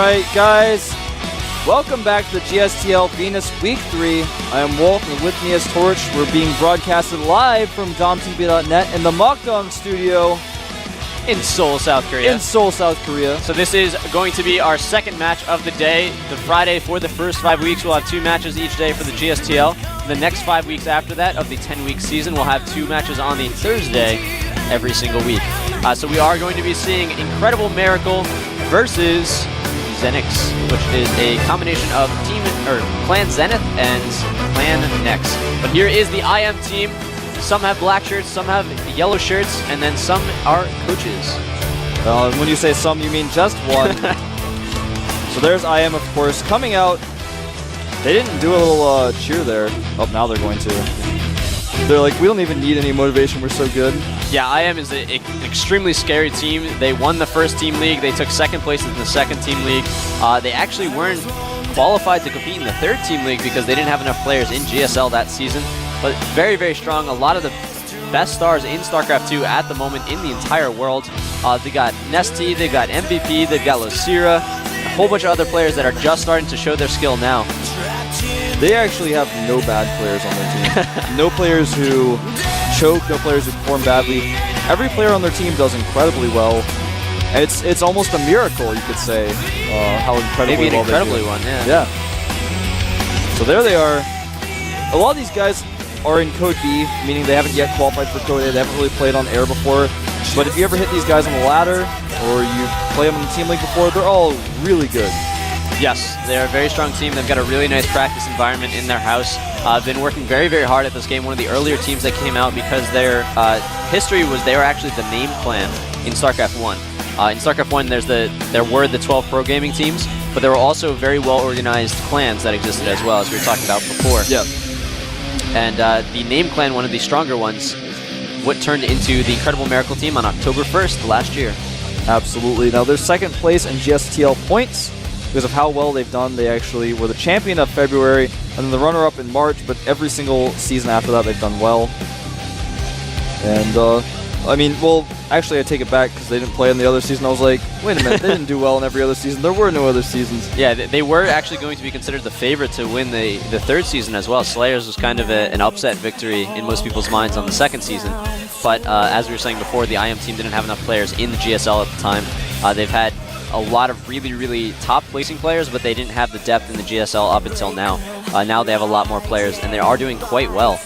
Alright guys, welcome back to the GSTL Venus Week 3. I am Wolf, and with me is Torch. We're being broadcasted live from GOMTV.net in the Mokdong studio in Seoul, South Korea. So this is going to be our second match of the day. The Friday for the first 5 weeks, we'll have 2 matches each day for the GSTL. The next 5 weeks after that of the 10-week season, we'll have 2 matches on the Thursday every single week. So we are going to be seeing Incredible Miracle versus ZeNEX, which is a combination of Clan Zenith and Clan Nex. But here is the IM team. Some have black shirts, some have yellow shirts, and then some are coaches. When you say some, you mean just one. So there's IM, of course, coming out. They didn't do a little cheer there. Oh, now they're going to. They're like, we don't even need any motivation, we're so good. Yeah, IM is an extremely scary team. They won the first team league. They took second place in the second team league. They actually weren't qualified to compete in the third team league because they didn't have enough players in GSL that season. But very, very strong. A lot of the best stars in StarCraft 2 at the moment in the entire world. They got Nesty, they got MVP, they've got Losira, a whole bunch of other players that are just starting to show their skill now. They actually have no bad players on their team. No players who choke, no players who perform badly. Every player on their team does incredibly well. It's almost a miracle, you could say, how incredibly well they do. Maybe an incredibly one, yeah. Yeah. So there they are. A lot of these guys are in Code B, meaning they haven't yet qualified for Code A. They haven't really played on air before. But if you ever hit these guys on the ladder, or you play them in the team league before, they're all really good. Yes, they're a very strong team. They've got a really nice practice environment in their house. Been working very, very hard at this game. One of the earlier teams that came out because their history was they were actually the name clan in StarCraft 1. In StarCraft 1, there were the 12 pro gaming teams, but there were also very well-organized clans that existed as well, as we were talking about before. Yeah. And the name clan, one of the stronger ones, what turned into the Incredible Miracle team on October 1st last year. Absolutely. Now, they're second place in GSTL points because of how well they've done. They actually were the champion of February and then the runner-up in March, but every single season after that they've done well. And, I mean, well, actually I take it back because they didn't play in the other season. I was like, wait a minute, they didn't do well in every other season. There were no other seasons. Yeah, they were actually going to be considered the favorite to win the third season as well. Slayers was kind of an upset victory in most people's minds on the second season. But as we were saying before, the IM team didn't have enough players in the GSL at the time. They've had a lot of really, really top placing players, but they didn't have the depth in the GSL up until now. Now they have a lot more players, and they are doing quite well.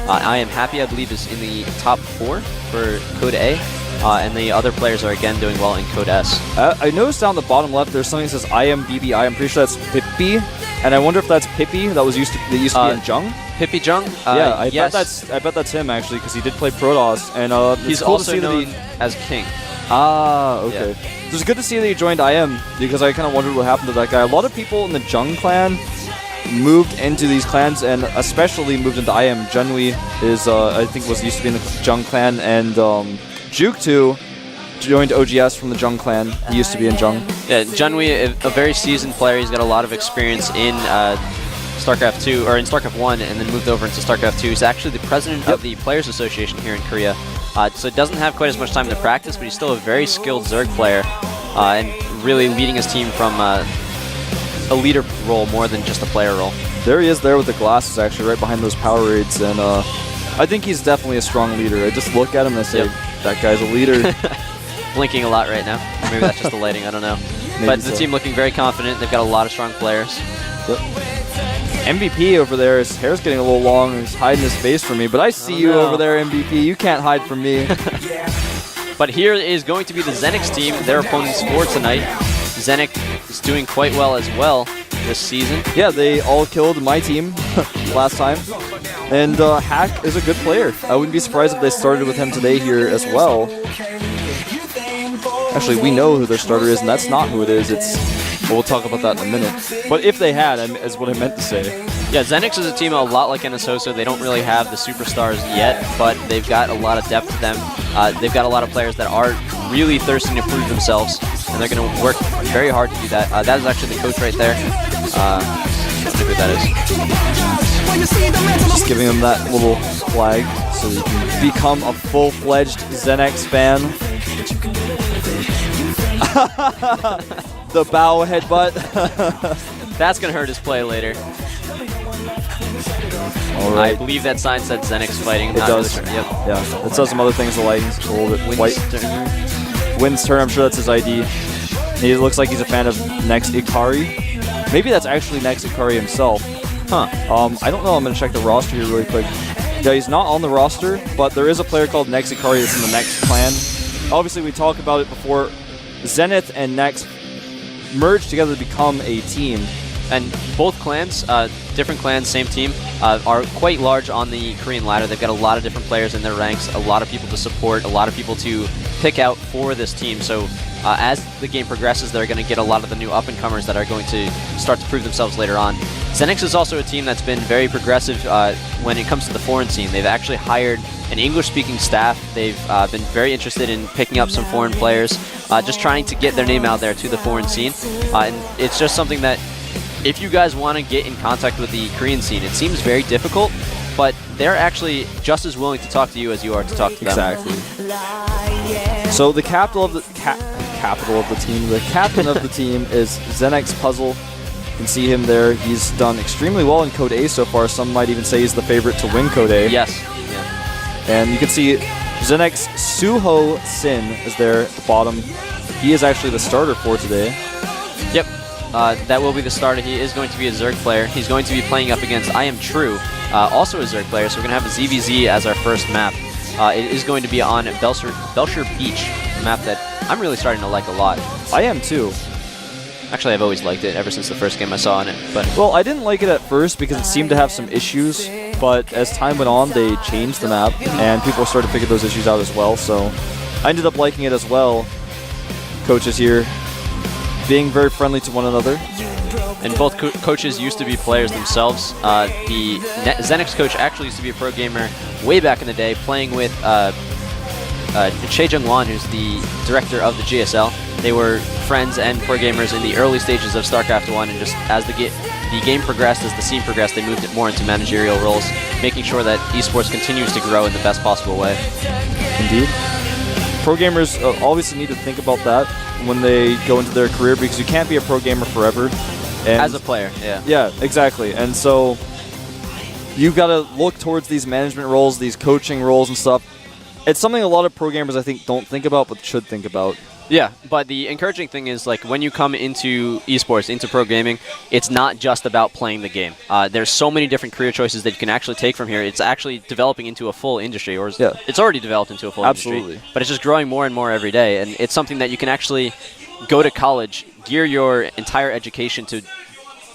I am happy, I believe, is in the top 4 for Code A, and the other players are again doing well in Code S. I noticed down the bottom left there's something that says IMBBI. I'm pretty sure that's Pippi, and I wonder if that's Pippi that used to be in Jung. Pippi Jung? Yeah, yes. I bet that's him actually because he did play Protoss, and he's cool also known as King. Ah, okay. Yeah. So it's good to see that he joined IM because I kind of wondered what happened to that guy. A lot of people in the Jung clan moved into these clans and especially moved into IM. Junwei is, I think, used to be in the Jung clan, and Juke2 joined OGS from the Jung clan. He used to be in Jung. Yeah, Junwei, a very seasoned player. He's got a lot of experience in StarCraft 2, or in StarCraft 1, and then moved over into StarCraft 2. He's actually the president of the Players Association here in Korea. So he doesn't have quite as much time to practice, but he's still a very skilled Zerg player, and really leading his team from a leader role more than just a player role. There he is there with the glasses, actually, right behind those power raids, and I think he's definitely a strong leader. I just look at him and I say, that guy's a leader. Blinking a lot right now. Maybe that's just the lighting, I don't know. But the team looking very confident. They've got a lot of strong players. Yep. MVP over there, his hair's getting a little long and he's hiding his face from me, but I see you over there, MVP. You can't hide from me. But here is going to be the ZeNEX team, their opponents for tonight. ZeNEX is doing quite well as well this season. Yeah, they all killed my team last time. And Hack is a good player. I wouldn't be surprised if they started with him today here as well. Actually, we know who their starter is, and that's not who it is. Well, we'll talk about that in a minute. But if they had, is what I meant to say. Yeah, ZeNEX is a team a lot like NSOSO. They don't really have the superstars yet, but they've got a lot of depth to them. They've got a lot of players that are really thirsting to prove themselves, and they're going to work very hard to do that. That is actually the coach right there. I don't know who that is. Just giving him that little flag so you can become a full-fledged ZeNEX fan. The bow headbutt. That's going to hurt his play later. All right. I believe that sign said ZeNEX fighting. It does. Really sure. Yep. Yeah. It says some other things. The lighting's a little bit white. Wynn's turn. I'm sure that's his ID. He looks like he's a fan of Next Ikari. Maybe that's actually Next Ikari himself. Huh. I don't know. I'm going to check the roster here really quick. Yeah, he's not on the roster, but there is a player called Next Ikari that's in the Next clan. Obviously, we talked about it before. Zenith and Next merged together to become a team. And both clans, different clans, same team, are quite large on the Korean ladder. They've got a lot of different players in their ranks, a lot of people to support, a lot of people to pick out for this team. So as the game progresses, they're going to get a lot of the new up-and-comers that are going to start to prove themselves later on. ZeNEX is also a team that's been very progressive when it comes to the foreign scene. They've actually hired an English-speaking staff. They've been very interested in picking up some foreign players, just trying to get their name out there to the foreign scene. And it's just something that if you guys want to get in contact with the Korean scene, it seems very difficult, but they're actually just as willing to talk to you as you are to talk to them. Exactly. So the capital of the team, the captain of the team is ZeNEX Puzzle. You can see him there. He's done extremely well in Code A so far. Some might even say he's the favorite to win Code A. Yes. Yeah. And you can see ZeNEX Suho Sin is there at the bottom. He is actually the starter for today. Yep. That will be the starter. He is going to be a Zerg player. He's going to be playing up against I Am True, also a Zerg player. So we're going to have a ZVZ as our first map. It is going to be on Belcher Beach, a map that I'm really starting to like a lot. I am too. Actually, I've always liked it ever since the first game I saw on it. But well, I didn't like it at first because it seemed to have some issues, but as time went on, they changed the map, and people started to figure those issues out as well. So I ended up liking it as well. Coaches here being very friendly to one another. And both coaches used to be players themselves. The ZeNEX coach actually used to be a pro gamer way back in the day, playing with Che Jung-won, who's the director of the GSL. They were friends and pro gamers in the early stages of Starcraft 1, and just as the game progressed, as the scene progressed, they moved it more into managerial roles, making sure that esports continues to grow in the best possible way. Indeed. Pro gamers obviously need to think about that when they go into their career, because you can't be a pro gamer forever. And as a player, yeah. Yeah, exactly. And so you've got to look towards these management roles, these coaching roles and stuff. It's something a lot of pro gamers, I think, don't think about, but should think about. Yeah, but the encouraging thing is, like, when you come into esports, into pro gaming, it's not just about playing the game. There's so many different career choices that you can actually take from here. It's actually developing into a full industry, or it's already developed into a full industry. But it's just growing more and more every day, and it's something that you can actually go to college, gear your entire education to.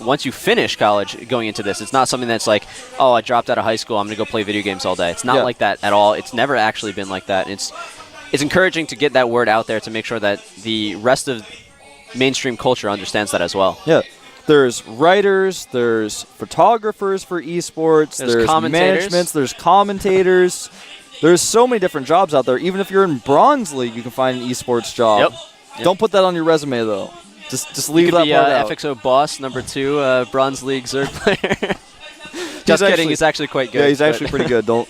Once you finish college going into this, it's not something that's like, oh, I dropped out of high school, I'm going to go play video games all day. It's not like that at all. It's never actually been like that. It's encouraging to get that word out there to make sure that the rest of mainstream culture understands that as well. Yeah. There's writers, there's photographers for esports, there's managements, there's commentators. There's so many different jobs out there. Even if you're in Bronze League, you can find an esports job. Yep. Don't put that on your resume, though. Just leave that part out. FXO boss, #2, Bronze League Zerg player. Just kidding, he's actually quite good. Yeah, he's actually pretty good. Don't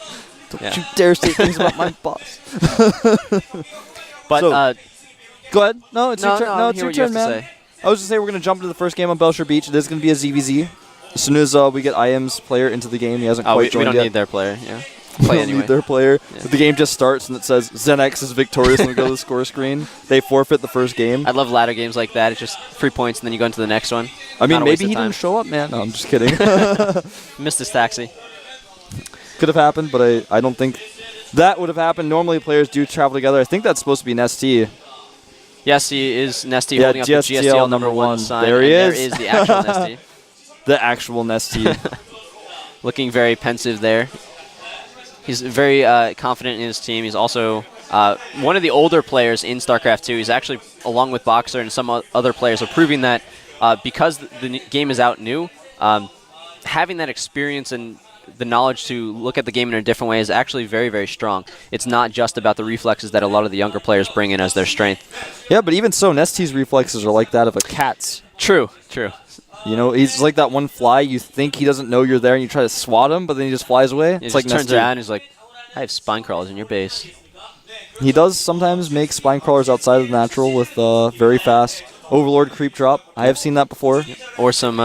you dare say things about my boss. But so, go ahead. No, it's your turn. No, no, it's your turn, man. I was going to say we're going to jump into the first game on Belcher Beach. It is going to be a ZVZ. As soon as we get IM's player into the game, he hasn't quite joined yet. We don't need their player, yeah. We don't need their player. Yeah. If the game just starts and it says ZeNEX is victorious and we go to the score screen, they forfeit the first game. I love ladder games like that. It's just 3 points and then you go into the next one. I mean, maybe he didn't show up, man. No, I'm just kidding. Missed his taxi. Could have happened, but I don't think that would have happened. Normally players do travel together. I think that's supposed to be Nesty. Yes, he is Nesty holding up the GSTL #1 sign. There he is. There is the actual Nesty. The actual Nesty. Looking very pensive there. He's very confident in his team. He's also one of the older players in StarCraft 2. He's actually, along with Boxer and some other players, are proving that because the game is out new, having that experience and the knowledge to look at the game in a different way is actually very, very strong. It's not just about the reflexes that a lot of the younger players bring in as their strength. Yeah, but even so, Nesty's reflexes are like that of a cat's. True. You know, he's like that one fly. You think he doesn't know you're there, and you try to swat him, but then he just flies away. He just turns around and he's like, I have spine crawlers in your base. He does sometimes make spine crawlers outside of the natural with very fast Overlord creep drop. I have seen that before. Or some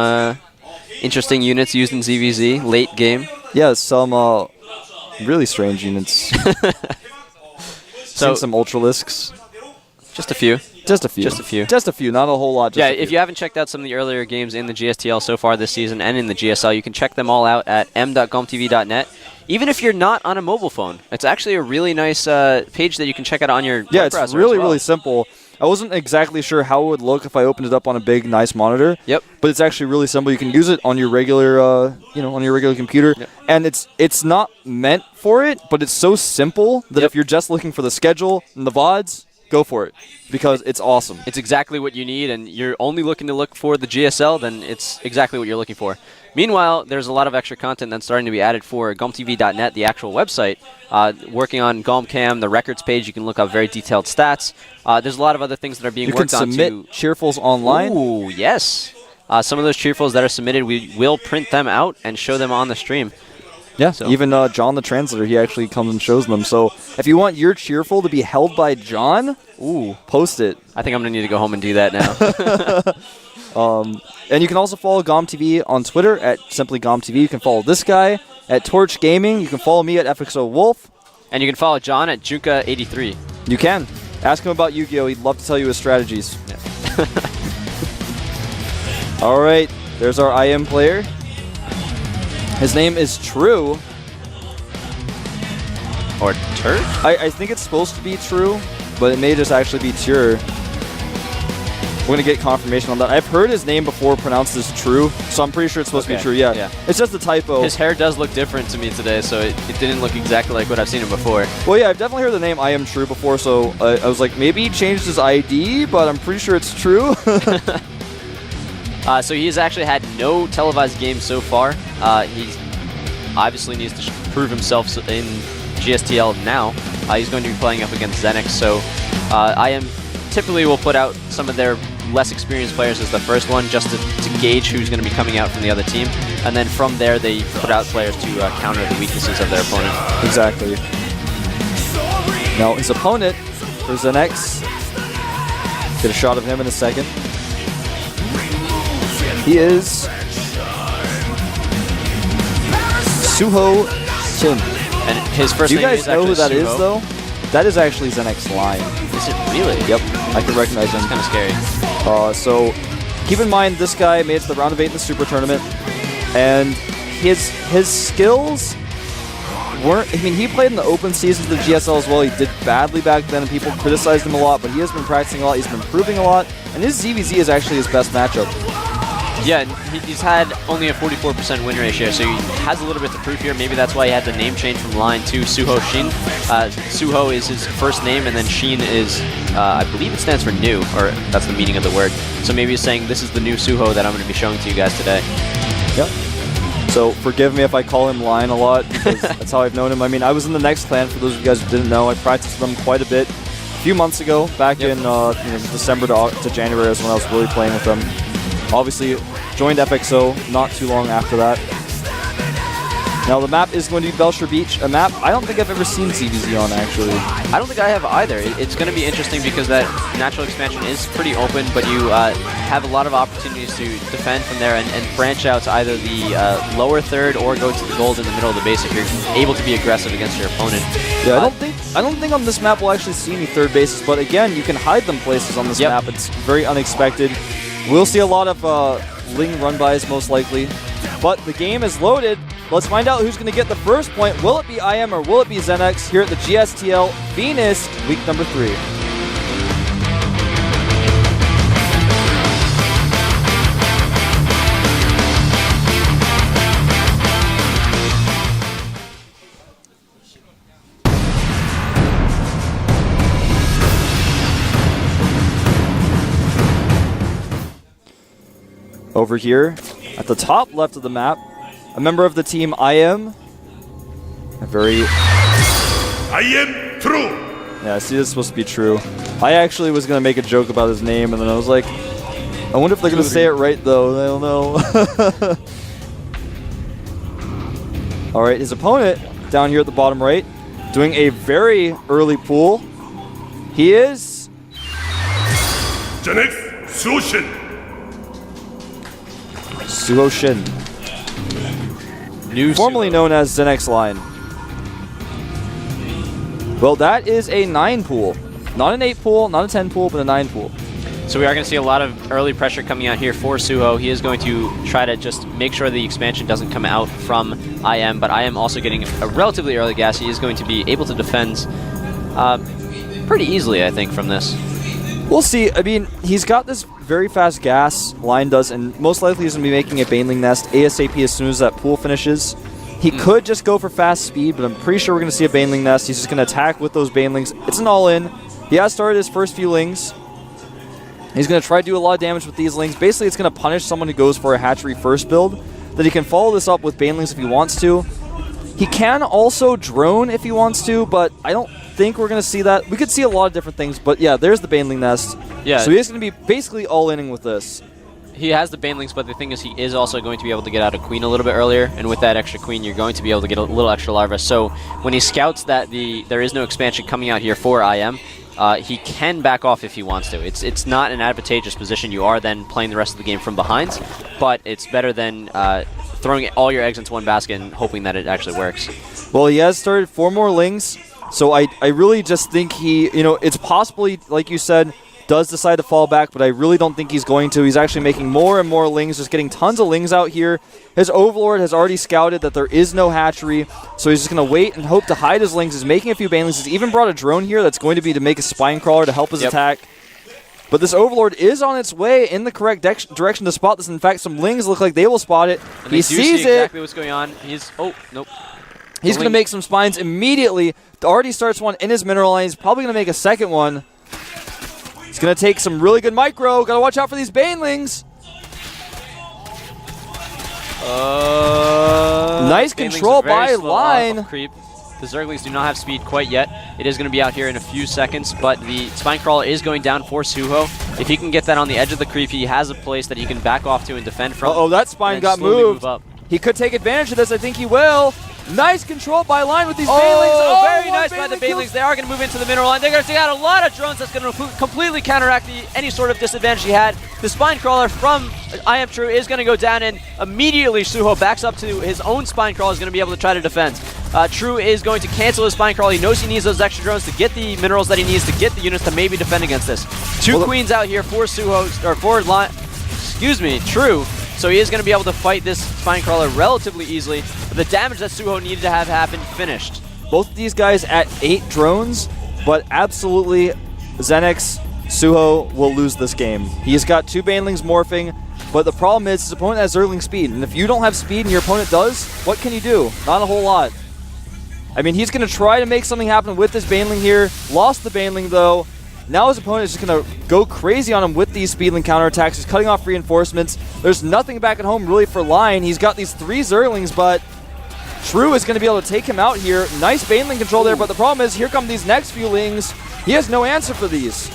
interesting units used in ZVZ late game. Yeah, some really strange units. So some Ultralisks. Just a few. Just a few. Just a few. Just a few, not a whole lot. Just yeah, a few. if you haven't checked out some of the earlier games in the GSTL so far this season and in the GSL, you can check them all out at m.gomtv.net. Even if you're not on a mobile phone, it's actually a really nice page that you can check out on your yeah, web it's browser really, as well. really simple. I wasn't exactly sure how it would look if I opened it up on a big, nice monitor. Yep. But it's actually really simple. You can use it on your regular, on your regular computer. Yep. And it's not meant for it, but it's so simple that Yep. if you're just looking for the schedule and the VODs, go for it because it's awesome. It's exactly what you need, and you're only looking to look for the GSL, then it's exactly what you're looking for. Meanwhile, there's a lot of extra content that's starting to be added for GOMTV.net, the actual website. Working on GOMCAM, the records page, you can look up very detailed stats. There's a lot of other things that are being worked on. You can submit cheerfuls online. Ooh, yes. Some of those cheerfuls that are submitted, we will print them out and show them on the stream. Yeah, So. even John the Translator, he actually comes and shows them. So if you want your cheerful to be held by John, post it. I think I'm going to need to go home and do that now. And you can also follow GOMTV on Twitter at simply GOMTV. You can follow this guy at Torch Gaming. You can follow me at FXOWolf. And you can follow John at Junka83. You can. Ask him about Yu-Gi-Oh! He'd love to tell you his strategies. Yeah. All right, there's our IM player. His name is True. Or Turf? I think it's supposed to be True, but it may just actually be Ture. We're going to get confirmation on that. I've heard his name before pronounced as True, so I'm pretty sure it's supposed to be True. Yeah. It's just a typo. His hair does look different to me today, so it didn't look exactly like what I've seen him before. Well, yeah, I've definitely heard the name I Am True before, so I was like, maybe he changed his ID, but I'm pretty sure it's True. So he's actually had no televised games so far. He obviously needs to prove himself in GSTL now. He's going to be playing up against ZeNEX, so IM typically will put out some of their less experienced players as the first one, just to gauge who's going to be coming out from the other team. And then from there, they put out players to counter the weaknesses of their opponent. Exactly. Now, his opponent for ZeNEX, get a shot of him in a second. He is Suho Shin. And his first Do you name guys is know who actually that is, Suho. though? That is actually ZeNEX Line. Is it really? Yep, I can recognize him. It's kind of scary. So keep in mind, this guy made it to the round of 8 in the Super Tournament, and his skills weren't. I mean, he played in the open seasons of the GSL as well. He did badly back then, and people criticized him a lot. But he has been practicing a lot. He's been improving a lot, and his ZVZ is actually his best matchup. Yeah, he's had only a 44% win ratio, so he has a little bit to prove here. Maybe that's why he had the name change from Line to Suho Shin. Suho is his first name, and then Shin is, I believe it stands for new, or that's the meaning of the word. So maybe he's saying, this is the new Suho that I'm going to be showing to you guys today. Yep. So forgive me if I call him Line a lot, because that's how I've known him. I mean, I was in the NEX clan, for those of you guys who didn't know. I practiced them quite a bit a few months ago, back in December to January is when I was really playing with them. Obviously, joined FXO not too long after that. Now, the map is going to be Belcher Beach, a map I don't think I've ever seen ZVZ on, actually. I don't think I have either. It's going to be interesting because that natural expansion is pretty open, but you have a lot of opportunities to defend from there and branch out to either the lower third or go to the gold in the middle of the base if you're able to be aggressive against your opponent. Yeah, I don't think on this map we'll actually see any third bases, but again, you can hide them places on this map. It's very unexpected. We'll see a lot of Ling run-bys, most likely. But the game is loaded. Let's find out who's going to get the first point. Will it be IM or will it be ZeNEX here at the GSTL Venus week number 3? Over here, at the top left of the map, a member of the team IM. A very... I am True! Yeah, see, this is supposed to be True. I actually was going to make a joke about his name, and then I was like, I wonder if they're going to say it right, though. I don't know. Alright, his opponent, down here at the bottom right, doing a very early pool. He is... ZeNEX Sushin. Suho Shin. Formerly known as ZeNEX line. Well, that is a 9 pool. Not an 8 pool, not a 10 pool, but a 9 pool. So we are going to see a lot of early pressure coming out here for Suho. He is going to try to just make sure the expansion doesn't come out from IM, but IM also getting a relatively early gas. He is going to be able to defend pretty easily, I think, from this. We'll see. I mean, he's got this very fast gas, Line does, and most likely he's going to be making a Baneling Nest ASAP as soon as that pool finishes. He could just go for fast speed, but I'm pretty sure we're going to see a Baneling Nest. He's just going to attack with those Banelings. It's an all-in. He has started his first few Lings. He's going to try to do a lot of damage with these Lings. Basically, it's going to punish someone who goes for a hatchery first build. That he can follow this up with Banelings if he wants to. He can also drone if he wants to, but I don't think we're going to see that. We could see a lot of different things, but yeah, there's the Baneling Nest. Yeah. So he's going to be basically all-inning with this. He has the Banelings, but the thing is he is also going to be able to get out a Queen a little bit earlier, and with that extra Queen, you're going to be able to get a little extra larva. So when he scouts that there is no expansion coming out here for IM, he can back off if he wants to. It's not an advantageous position. You are then playing the rest of the game from behind, but it's better than throwing all your eggs into one basket and hoping that it actually works. Well, he has started 4 more Lings, so I really just think he, it's possibly, like you said, does decide to fall back, but I really don't think he's going to. He's actually making more and more Lings, just getting tons of Lings out here. His Overlord has already scouted that there is no hatchery, so he's just going to wait and hope to hide his Lings. He's making a few Banelings. He's even brought a drone here that's going to be to make a Spine Crawler to help his attack. But this Overlord is on its way in the correct direction to spot this. In fact, some Lings look like they will spot it. And he sees it. Exactly what's going on. Oh, nope. He's going to make some Spines immediately. Already starts one in his mineral line. He's probably going to make a second one. He's going to take some really good micro. Got to watch out for these Banelings. Nice control by Line. Creep. The Zerglings do not have speed quite yet. It is going to be out here in a few seconds, but the Spine Crawler is going down for Suho. If he can get that on the edge of the creep, he has a place that he can back off to and defend from. Uh-oh, that Spine got moved. He could take advantage of this. I think he will. Nice control by Line with these Banelings. Oh, very nice by the Banelings. They are going to move into the mineral line. They're going to take out a lot of drones. That's going to completely counteract any sort of disadvantage he had. The Spine Crawler from I Am True is going to go down, and immediately Suho backs up to his own Spine Crawler. Is going to be able to try to defend. True is going to cancel his Spine Crawler. He knows he needs those extra drones to get the minerals that he needs to get the units to maybe defend against this. Two Queens out here for Suho, or for Line. Excuse me, True. So he is going to be able to fight this Spine Crawler relatively easily. But the damage that Suho needed to have happen finished. Both of these guys at 8 drones, but absolutely ZeNEX, Suho will lose this game. He's got 2 Banelings morphing, but the problem is his opponent has Zergling speed. And if you don't have speed and your opponent does, what can you do? Not a whole lot. I mean, he's going to try to make something happen with this Baneling here. Lost the Baneling though. Now his opponent is just going to go crazy on him with these Speedling counterattacks. He's cutting off reinforcements. There's nothing back at home really for Line. He's got these 3 Zerglings, but True is going to be able to take him out here. Nice Baneling control there, but the problem is here come these next few Lings. He has no answer for these.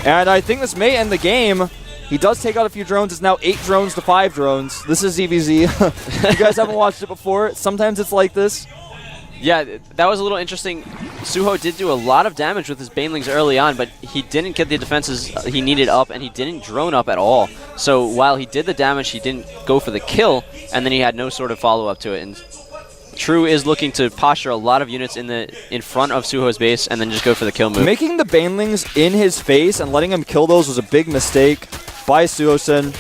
And I think this may end the game. He does take out a few drones. It's now 8 drones to 5 drones. This is ZVZ. You guys haven't watched it before. Sometimes it's like this. Yeah, that was a little interesting. Suho did do a lot of damage with his Banelings early on, but he didn't get the defenses he needed up, and he didn't drone up at all. So while he did the damage, he didn't go for the kill, and then he had no sort of follow-up to it. And True is looking to posture a lot of units in front of Suho's base, and then just go for the kill move. Making the Banelings in his face and letting him kill those was a big mistake by Suho-sen.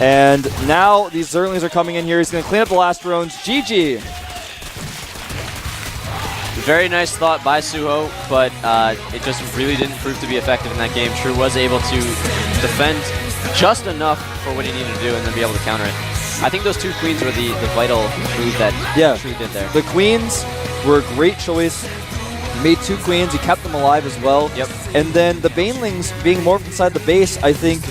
And now these Zerglings are coming in here. He's going to clean up the last drones. GG. Very nice thought by Suho, but it just really didn't prove to be effective in that game. True was able to defend just enough for what he needed to do and then be able to counter it. I think those 2 Queens were the vital move that True did there. The Queens were a great choice. He made 2 Queens. He kept them alive as well. Yep. And then the Banelings being morphed inside the base, I think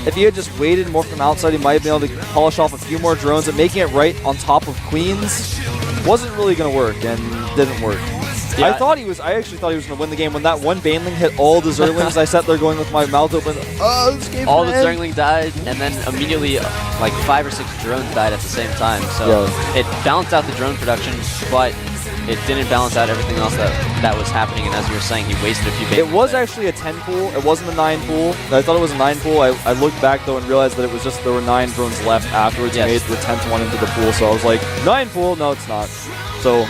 if he had just waited more from outside, he might have been able to polish off a few more drones, and making it right on top of Queens wasn't really going to work, and didn't work. Yeah. I actually thought he was going to win the game. When that one Baneling hit all the Zerglings, I sat there going with my mouth open, oh, this game's all the Zergling died, and then immediately like 5 or 6 drones died at the same time. So it balanced out the drone production, but it didn't balance out everything else that was happening. And as you were saying, he wasted a few bases. It was actually a 10 pool. It wasn't a 9 pool. I thought it was a 9 pool. I looked back though and realized that it was just there were 9 drones left afterwards. He made the 10th one into the pool. So I was like, 9 pool? No, it's not. So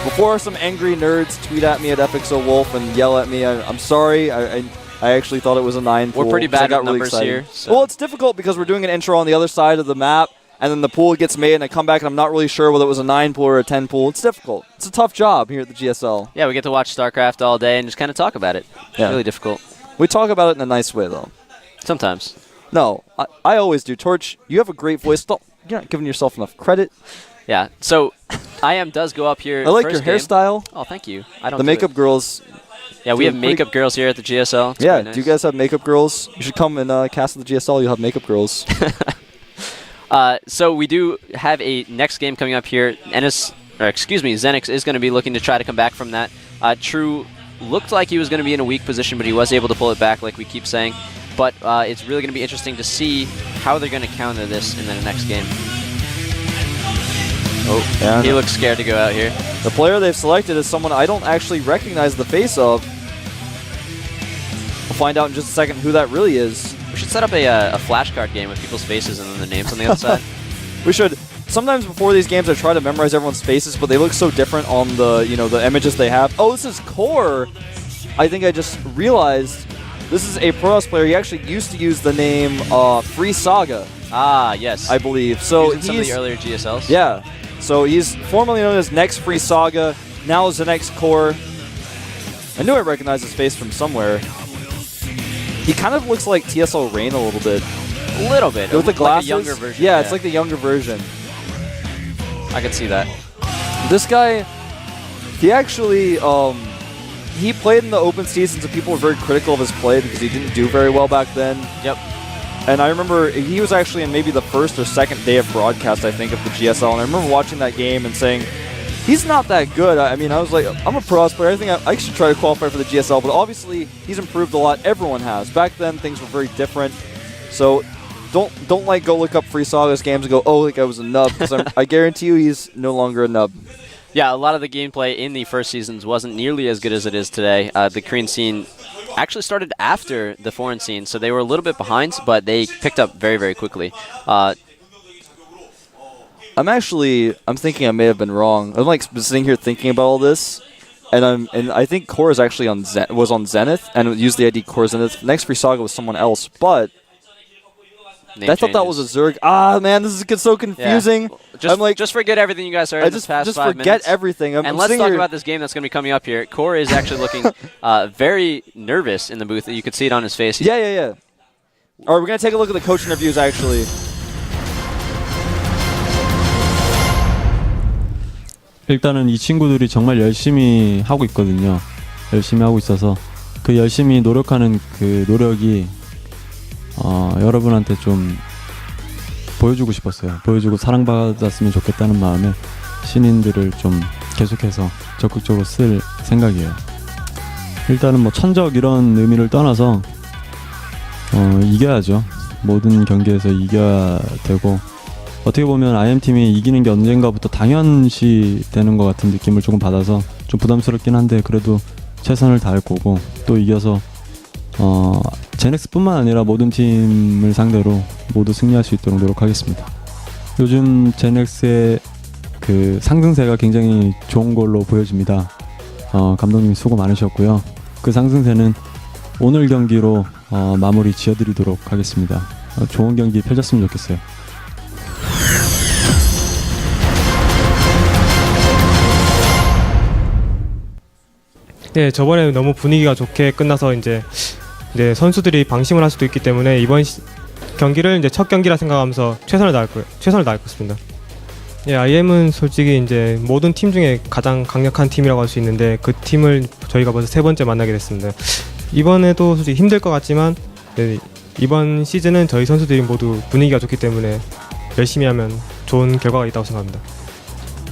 before some angry nerds tweet at me at FXOWolf and yell at me, I'm sorry. I actually thought it was a 9 pool. We're pretty bad at numbers here. So. Well, it's difficult because we're doing an intro on the other side of the map, and then the pool gets made, and I come back and I'm not really sure whether it was a 9 pool or a 10 pool. It's difficult. It's a tough job here at the GSL. Yeah, we get to watch StarCraft all day and just kind of talk about it. It's really difficult. We talk about it in a nice way, though. Sometimes. No, I always do. Torch, you have a great voice. You're not giving yourself enough credit. Yeah, so IM does go up here. I like your hairstyle. Oh, thank you. I don't. The makeup girls. Yeah, we have makeup girls here at the GSL. It's yeah, nice. Do you guys have makeup girls? You should come and cast at the GSL. You'll have makeup girls. So we do have a next game coming up here. ZeNEX is going to be looking to try to come back from that. True looked like he was going to be in a weak position, but he was able to pull it back, like we keep saying. But it's really going to be interesting to see how they're going to counter this in the next game. Oh, yeah, he looks scared to go out here. The player they've selected is someone I don't actually recognize the face of. We'll find out in just a second who that really is. We should set up a flashcard game with people's faces and then the names on the other side. We should. Sometimes before these games I try to memorize everyone's faces, but they look so different on the the images they have. Oh, this is Core. I think I just realized this is a Pro House player. He actually used to use the name Free Saga. Ah, yes. I believe. So he's some of the earlier GSLs. Yeah. So he's formerly known as Next Free Saga, now ZeNEX Core. I knew I recognized his face from somewhere. He kind of looks like TSL Rain a little bit. A little bit. With the glasses. Like a younger version. Yeah, it's like the younger version. I could see that. This guy, he actually, he played in the open seasons and people were very critical of his play because he didn't do very well back then. Yep. And I remember he was actually in maybe the first or second day of broadcast, I think, of the GSL. And I remember watching that game and saying, he's not that good. I mean, I was like, I'm a Pro House player. I think I should try to qualify for the GSL. But obviously, he's improved a lot. Everyone has. Back then, things were very different. So don't like go look up Free Saga's games and go, oh, like I was a nub. Because I guarantee you he's no longer a nub. Yeah, a lot of the gameplay in the first seasons wasn't nearly as good as it is today. The Korean scene actually started after the foreign scene, so they were a little bit behind, but they picked up very, very quickly. I'm thinking I may have been wrong. I'm like sitting here thinking about all this, and I think Core is actually was on Zenith and used the ID Core Zenith. Next Free Saga was someone else, but I thought that was a Zerg. Ah, man, this is so confusing. Yeah. Just forget everything you guys heard in the past 5 minutes. Forget everything. And let's talk about this game that's going to be coming up here. Core is actually looking very nervous in the booth. You could see it on his face. Yeah. All right, we're going to take a look at the coach interviews, actually. 일단은 이 친구들이 정말 열심히 하고 있거든요. 열심히 하고 있어서 그 열심히 노력하는 그 노력이 여러분한테 좀 보여주고 싶었어요. 보여주고 사랑받았으면 좋겠다는 마음에 신인들을 좀 계속해서 적극적으로 쓸 생각이에요. 일단은 뭐 천적 이런 의미를 떠나서 이겨야죠. 모든 경기에서 이겨야 되고 어떻게 보면 IM팀이 이기는 게 언젠가부터 당연시 되는 것 같은 느낌을 조금 받아서 좀 부담스럽긴 한데 그래도 최선을 다할 거고 또 이겨서 제넥스뿐만 아니라 모든 팀을 상대로 모두 승리할 수 있도록 노력하겠습니다. 요즘 제넥스의 그 상승세가 굉장히 좋은 걸로 보여집니다. 감독님이 수고 많으셨고요. 그 상승세는 오늘 경기로 마무리 지어드리도록 하겠습니다. 좋은 경기 펼쳤으면 좋겠어요. 네, 저번에 너무 분위기가 좋게 끝나서 이제 선수들이 방심을 할 수도 있기 때문에 이번 경기를 이제 첫 경기라 생각하면서 최선을 다할 것입니다. 예, IM은 솔직히 이제 모든 팀 중에 가장 강력한 팀이라고 할 수 있는데 그 팀을 저희가 벌써 3번째 만나게 됐습니다. 이번에도 솔직히 힘들 것 같지만 이번 시즌은 저희 선수들이 모두 분위기가 좋기 때문에 열심히 하면 좋은 결과가 있다고 생각합니다.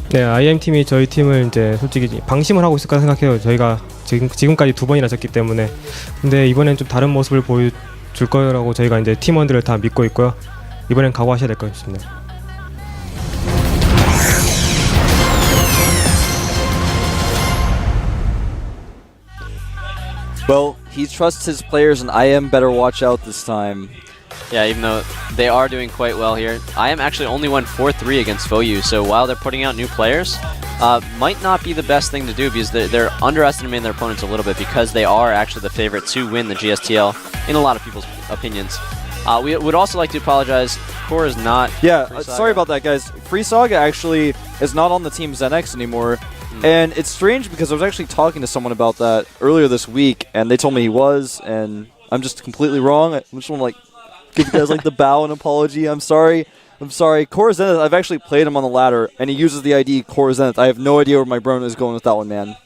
네, IM 팀이 저희 팀을 이제 솔직히 방심을 하고 있을 거라 생각해요. 저희가 지금까지 2번이나 졌기 때문에. 근데 이번엔 좀 다른 모습을 보여줄 거라고 저희가 이제 팀원들을 다 믿고 있고요. 이번엔 각오하셔야 될 것 같습니다. Well, he trusts his players, and IM better watch out this time. Yeah, even though they are doing quite well here. IM actually only won 4-3 against FOU, so while they're putting out new players, might not be the best thing to do because they're underestimating their opponents a little bit because they are actually the favorite to win the GSTL in a lot of people's opinions. We would also like to apologize. Core is not. Yeah, sorry about that, guys. Free Saga actually is not on the team ZeNEX anymore. And it's strange because I was actually talking to someone about that earlier this week, and they told me he was, and I'm just completely wrong. I just want to give you guys the bow and apology. I'm sorry. Core Zenith, I've actually played him on the ladder, and he uses the ID Core Zenith. I have no idea where my brain is going with that one, man.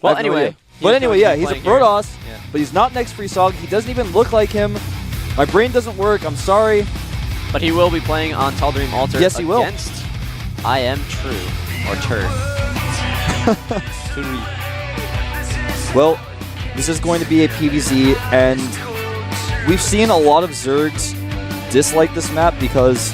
Well, anyway. Yeah, he's a Protoss, but he's not next Free Saga. He doesn't even look like him. My brain doesn't work. I'm sorry. But he will be playing on Tal'Darim Altar yes, he will. against I Am True, or Tur. Well, this is going to be a PvZ, and we've seen a lot of Zergs dislike this map because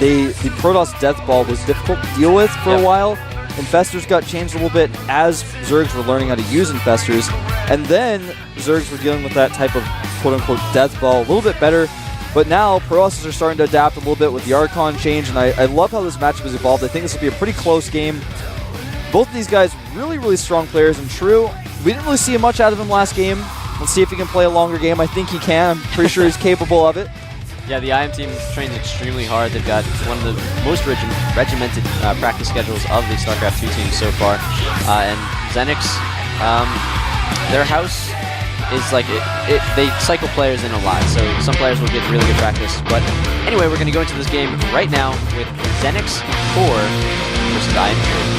the Protoss Death Ball was difficult to deal with for a while. Infestors got changed a little bit as Zergs were learning how to use Infestors, and then Zergs were dealing with that type of quote-unquote Death Ball a little bit better. But now, Protosses are starting to adapt a little bit with the Archon change, and I love how this matchup has evolved. I think this will be a pretty close game. Both of these guys, really, really strong players, and True, we didn't really see much out of him last game. Let's see if he can play a longer game. I think he can. I'm pretty sure he's capable of it. Yeah, the IM team trains extremely hard. They've got one of the most regimented practice schedules of the StarCraft 2 teams so far. And ZeNEX, their house is they cycle players in a lot, so some players will get really good practice. But anyway, we're going to go into this game right now with ZeNEX Core versus IM True.